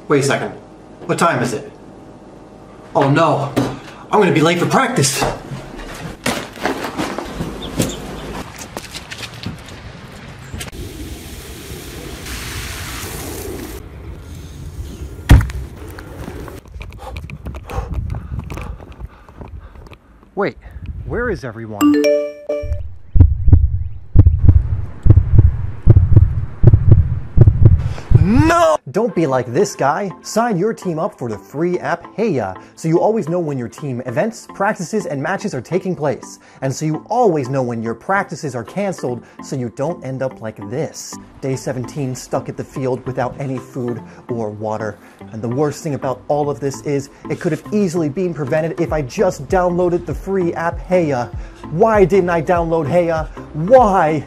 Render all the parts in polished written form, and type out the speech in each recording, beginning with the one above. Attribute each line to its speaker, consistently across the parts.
Speaker 1: Wait a second. What time is it? Oh no, I'm gonna be late for practice. Wait, where is everyone? No! Don't be like this guy. Sign your team up for the free app Heya, so you always know when your team events, practices, and matches are taking place. And so you always know when your practices are canceled, so you don't end up like this. Day 17 stuck at the field without any food or water. And the worst thing about all of this is it could have easily been prevented if I just downloaded the free app Heya. Why didn't I download Heya? Why?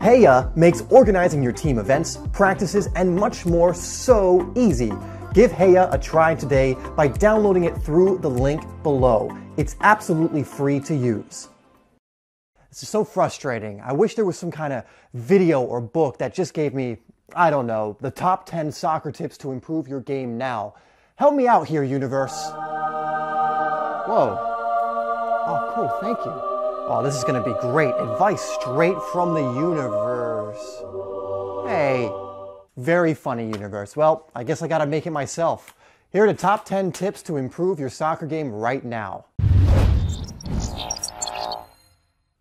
Speaker 1: Heya makes organizing your team events, practices, and much more so easy. Give Heya a try today by downloading it through the link below. It's absolutely free to use. This is so frustrating. I wish there was some kind of video or book that just gave me, I don't know, the top 10 soccer tips to improve your game now. Help me out here, universe. Whoa. Oh, cool, thank you. Oh, this is going to be great. Advice straight from the universe. Hey, very funny universe. Well, I guess I got to make it myself. Here are the top 10 tips to improve your soccer game right now.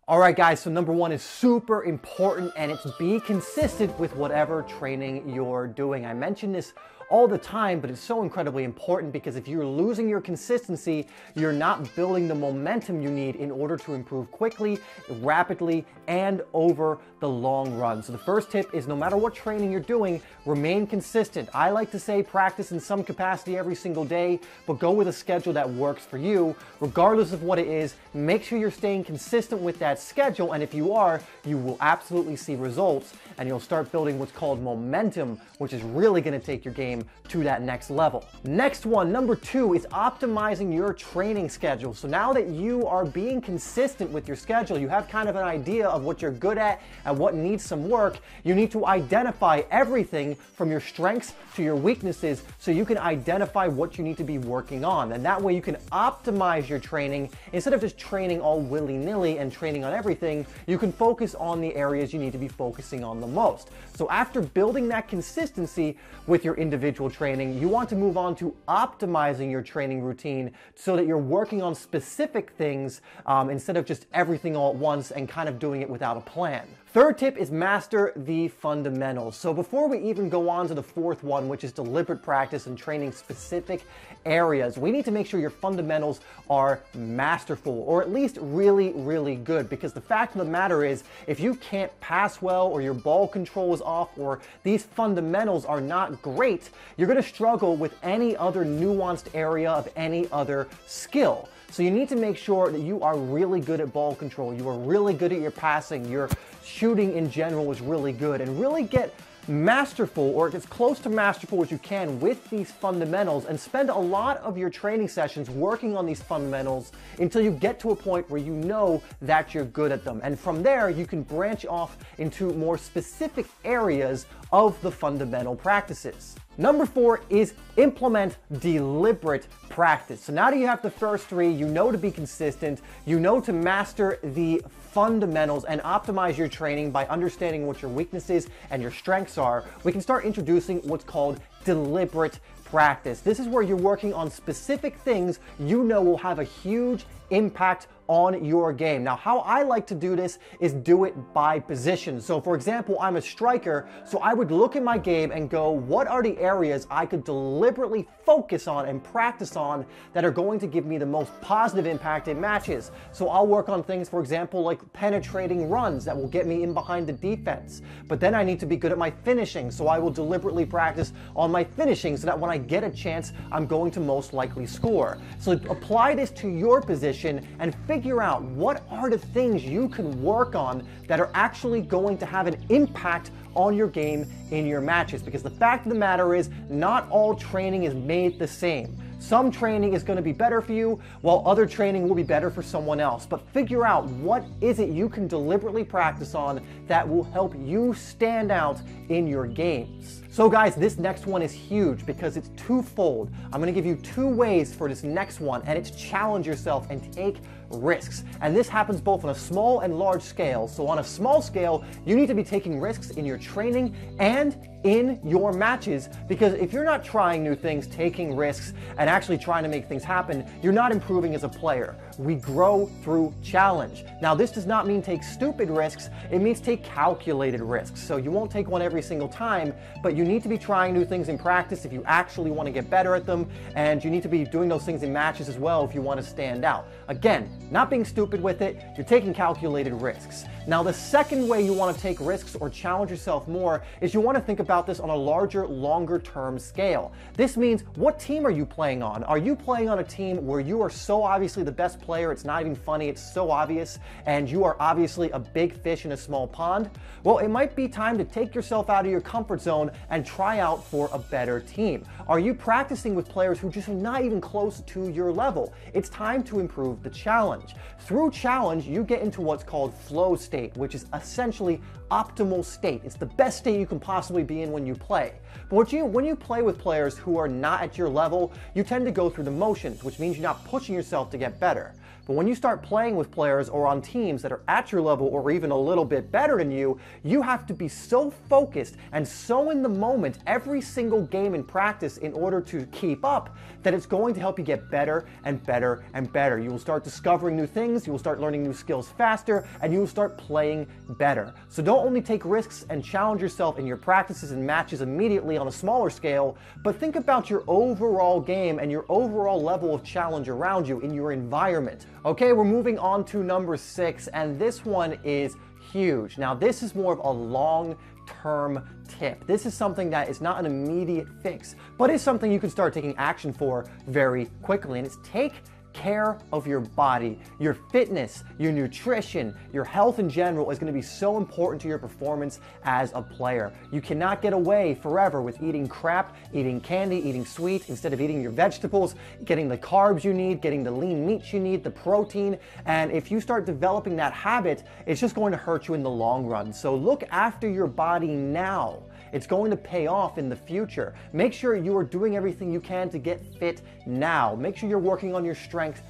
Speaker 1: All right, guys, so number one is super important, and it's be consistent with whatever training you're doing. I mention this all the time, but it's so incredibly important because if you're losing your consistency, you're not building the momentum you need in order to improve quickly, rapidly, and over the long run. So the first tip is no matter what training you're doing, remain consistent. I like to say practice in some capacity every single day, but go with a schedule that works for you. Regardless of what it is, make sure you're staying consistent with that schedule, and if you are, you will absolutely see results, and you'll start building what's called momentum, which is really going to take your game to that next level. Next one, number two, is optimizing your training schedule. So now that you are being consistent with your schedule, you have kind of an idea of what you're good at and what needs some work. You need to identify everything from your strengths to your weaknesses so you can identify what you need to be working on. And that way you can optimize your training. Instead of just training all willy-nilly and training on everything, you can focus on the areas you need to be focusing on the most. So after building that consistency with your individual training, you want to move on to optimizing your training routine so that you're working on specific things instead of just everything all at once and kind of doing it without a plan. Third tip is master the fundamentals. So before we even go on to the fourth one, which is deliberate practice and training specific areas, we need to make sure your fundamentals are masterful, or at least really, really good, because the fact of the matter is, if you can't pass well, or your ball control is off, or these fundamentals are not great, you're going to struggle with any other nuanced area of any other skill. So you need to make sure that you are really good at ball control, you are really good at your passing, your shooting in general is really good, and really get masterful, or as close to masterful as you can with these fundamentals, and spend a lot of your training sessions working on these fundamentals until you get to a point where you know that you're good at them. And from there, you can branch off into more specific areas of the fundamental practices. Number four is implement deliberate practice. So now that you have the first three, you know to be consistent, you know to master the fundamentals and optimize your training by understanding what your weaknesses and your strengths are, we can start introducing what's called deliberate practice. This is where you're working on specific things you know will have a huge impact on your game. Now, how I like to do this is do it by position. So for example, I'm a striker, so I would look at my game and go, what are the areas I could deliberately focus on and practice on that are going to give me the most positive impact in matches? So I'll work on things, for example, like penetrating runs that will get me in behind the defense. But then I need to be good at my finishing, so I will deliberately practice on my finishing so that when I get a chance, I'm going to most likely score. So apply this to your position and figure out what are the things you can work on that are actually going to have an impact on your game in your matches. Because the fact of the matter is, not all training is made the same. Some training is going to be better for you, while other training will be better for someone else. But figure out what is it you can deliberately practice on that will help you stand out in your games. So guys, this next one is huge because it's twofold. I'm going to give you 2 ways for this next one, and it's challenge yourself and take risks. And this happens both on a small and large scale. So on a small scale, you need to be taking risks in your training and in your matches, because if you're not trying new things, taking risks, and actually trying to make things happen, you're not improving as a player. We grow through challenge. Now, this does not mean take stupid risks, it means take calculated risks. So you won't take one every single time, but you need to be trying new things in practice if you actually want to get better at them, and you need to be doing those things in matches as well if you want to stand out. Again, not being stupid with it, you're taking calculated risks. Now, the second way you want to take risks or challenge yourself more is you want to think about this on a larger, longer term scale. This means, what team are you playing on? Are you playing on a team where you are so obviously the best player, it's not even funny, it's so obvious, and you are obviously a big fish in a small pond? Well, it might be time to take yourself out of your comfort zone and try out for a better team. Are you practicing with players who just are not even close to your level? It's time to improve the challenge. Through challenge, you get into what's called flow state, which is essentially optimal state. It's the best state you can possibly be in when you play. But when you play with players who are not at your level, you tend to go through the motions, which means you're not pushing yourself to get better. But when you start playing with players or on teams that are at your level or even a little bit better than you, you have to be so focused and so in the moment every single game in practice in order to keep up that it's going to help you get better and better and better. You will start discovering new things, you will start learning new skills faster, and you will start playing better. So don't only take risks and challenge yourself in your practices and matches immediately on a smaller scale, but think about your overall game and your overall level of challenge around you in your environment. Okay, we're moving on to number 6, and this one is huge. Now, this is more of a long-term tip. This is something that is not an immediate fix, but is something you can start taking action for very quickly, and it's take care of your body. Your fitness, your nutrition, your health in general is going to be so important to your performance as a player. You cannot get away forever with eating crap, eating candy, eating sweet, instead of eating your vegetables, getting the carbs you need, getting the lean meats you need, the protein. And if you start developing that habit, it's just going to hurt you in the long run. So look after your body now. It's going to pay off in the future. Make sure you are doing everything you can to get fit now. Make sure you're working on your strength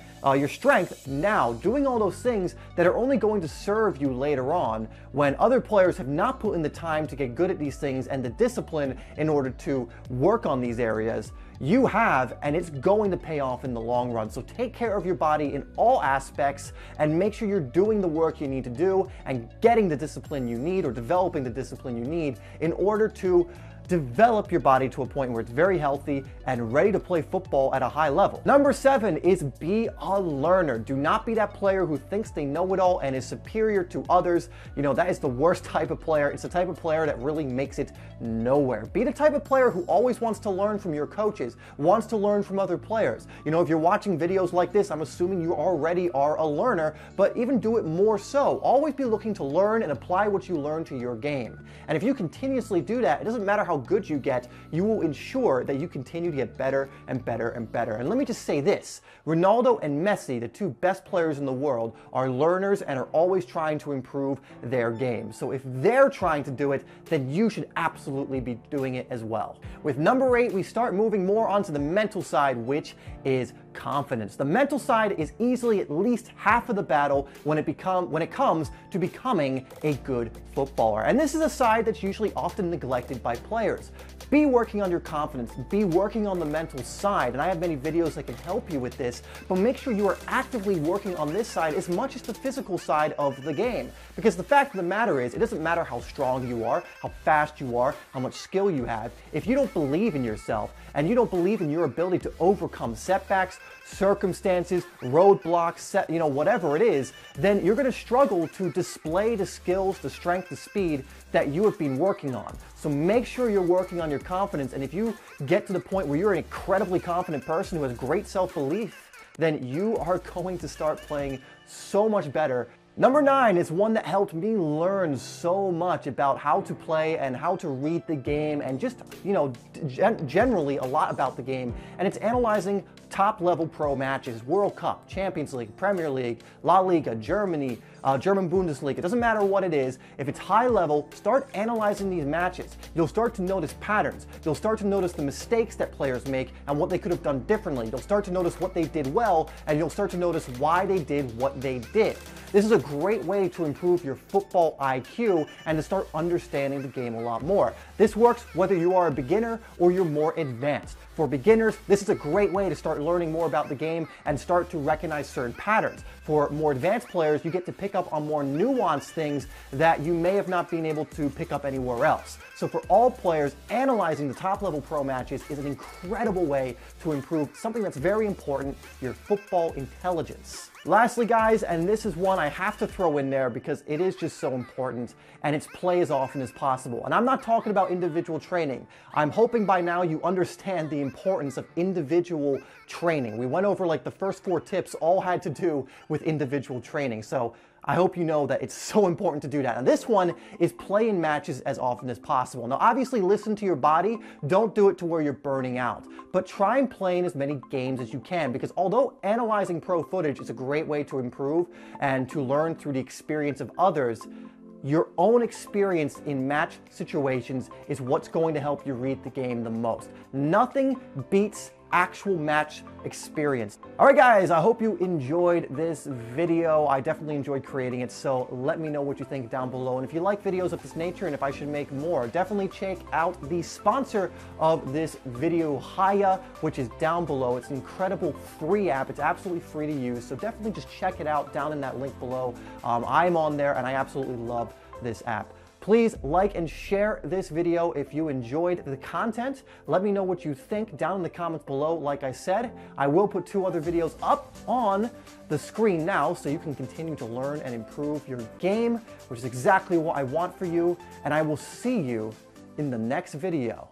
Speaker 1: now, doing all those things that are only going to serve you later on when other players have not put in the time to get good at these things and the discipline in order to work on these areas. You have, and it's going to pay off in the long run. So take care of your body in all aspects and make sure you're doing the work you need to do and getting the discipline you need or developing the discipline you need in order to develop your body to a point where it's very healthy and ready to play football at a high level. Number 7 is be a learner. Do not be that player who thinks they know it all and is superior to others. You know, that is the worst type of player. It's the type of player that really makes it nowhere. Be the type of player who always wants to learn from your coaches, wants to learn from other players. You know, if you're watching videos like this, I'm assuming you already are a learner, but even do it more so. Always be looking to learn and apply what you learn to your game. And if you continuously do that, it doesn't matter how good you get, you will ensure that you continue to get better and better and better. And let me just say this, Ronaldo and Messi, the 2 best players in the world, are learners and are always trying to improve their game. So if they're trying to do it, then you should absolutely be doing it as well. With number 8, we start moving more onto the mental side, which is confidence. The mental side is easily at least half of the battle when it comes to becoming a good footballer. And this is a side that's usually often neglected by players. Be working on your confidence, be working on the mental side, and I have many videos that can help you with this, but make sure you are actively working on this side as much as the physical side of the game. Because the fact of the matter is, it doesn't matter how strong you are, how fast you are, how much skill you have, if you don't believe in yourself and you don't believe in your ability to overcome setbacks, circumstances, roadblocks, whatever it is, then you're going to struggle to display the skills, the strength, the speed that you have been working on. So make sure you're working on your confidence, and if you get to the point where you're an incredibly confident person who has great self-belief, then you are going to start playing so much better Number 9 is one that helped me learn so much about how to play and how to read the game and just, generally a lot about the game. And it's analyzing top-level pro matches, World Cup, Champions League, Premier League, La Liga, Germany, German Bundesliga. It doesn't matter what it is. If it's high level, start analyzing these matches. You'll start to notice patterns. You'll start to notice the mistakes that players make and what they could have done differently. You'll start to notice what they did well, and you'll start to notice why they did what they did. This is a great way to improve your football IQ and to start understanding the game a lot more. This works whether you are a beginner or you're more advanced. For beginners, this is a great way to start learning more about the game and start to recognize certain patterns. For more advanced players, you get to pick up on more nuanced things that you may have not been able to pick up anywhere else. So for all players, analyzing the top-level pro matches is an incredible way to improve something that's very important, your football intelligence. Lastly, guys, and this is one I have to throw in there because it is just so important, and it's play as often as possible. And I'm not talking about individual training. I'm hoping by now you understand the importance of individual training. We went over like the first 4 tips all had to do with individual training. So I hope you know that it's so important to do that. And this one is play in matches as often as possible. Now, obviously, listen to your body. Don't do it to where you're burning out. But try and play in as many games as you can, because although analyzing pro footage is a great way to improve and to learn through the experience of others, your own experience in match situations is what's going to help you read the game the most. Nothing beats actual match experience. All right, guys, I hope you enjoyed this video. I definitely enjoyed creating it, so let me know what you think down below. And if you like videos of this nature and if I should make more, definitely check out the sponsor of this video, Haya, which is down below. It's an incredible free app. It's absolutely free to use, so definitely just check it out down in that link below. I'm on there, and I absolutely love this app. Please like and share this video if you enjoyed the content. Let me know what you think down in the comments below. Like I said, I will put 2 other videos up on the screen now so you can continue to learn and improve your game, which is exactly what I want for you. And I will see you in the next video.